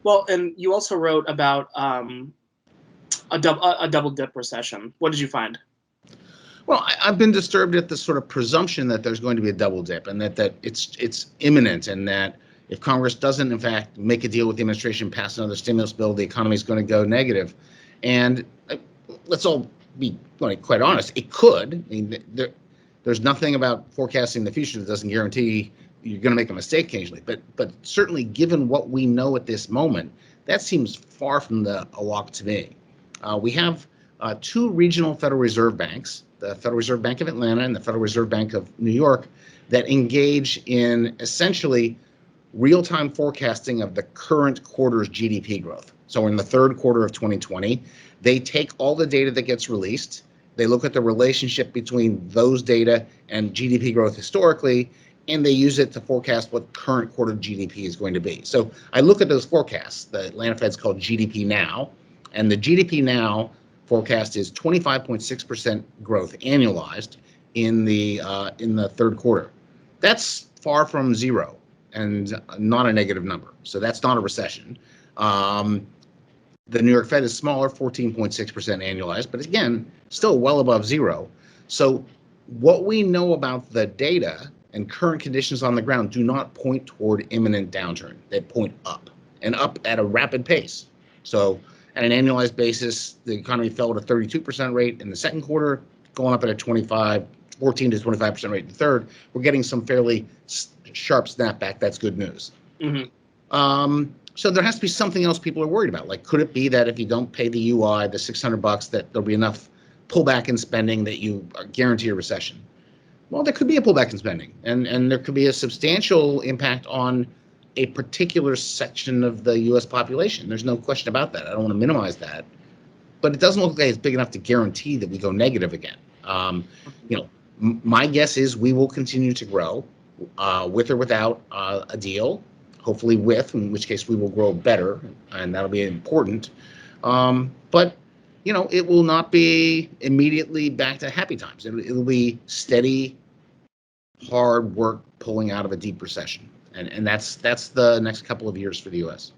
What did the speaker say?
Well, and you also wrote about a double dip recession. What did you find? Well, I've been disturbed at the sort of presumption that there's going to be a double dip and that it's imminent, and that if Congress doesn't, in fact, make a deal with the administration, pass another stimulus bill, the economy is going to go negative. And let's all be quite honest, it could. I mean, there's nothing about forecasting the future that doesn't guarantee you're going to make a mistake occasionally. But certainly, given what we know at this moment, that seems far from a walk to me. We have two regional Federal Reserve banks, the Federal Reserve Bank of Atlanta and the Federal Reserve Bank of New York, that engage in essentially real-time forecasting of the current quarter's GDP growth. So in the third quarter of 2020, they take all the data that gets released, they look at the relationship between those data and GDP growth historically, and they use it to forecast what current quarter GDP is going to be. So I look at those forecasts. The Atlanta Fed's called GDP Now, and the GDP Now forecast is 25.6% growth annualized in the third quarter. That's far from zero and not a negative number. So that's not a recession. The New York Fed is smaller, 14.6% annualized, but again, still well above zero. So what we know about the data and current conditions on the ground do not point toward imminent downturn. They point up, and up at a rapid pace. So at an annualized basis, the economy fell at a 32% rate in the second quarter, going up at a 14 to 25% rate in the third. We're getting some fairly sharp snapback. That's good news. Mm-hmm. So there has to be something else people are worried about. Like, could it be that if you don't pay the UI, the $600, that there'll be enough pullback in spending that you guarantee a recession? Well, there could be a pullback in spending, and there could be a substantial impact on a particular section of the U.S. population. There's no question about that. I don't want to minimize that, but it doesn't look like it's big enough to guarantee that we go negative again. My guess is we will continue to grow, with or without a deal. Hopefully with, in which case we will grow better, and that'll be important. But it will not be immediately back to happy times. It'll be steady, hard work pulling out of a deep recession, and that's the next couple of years for the U.S.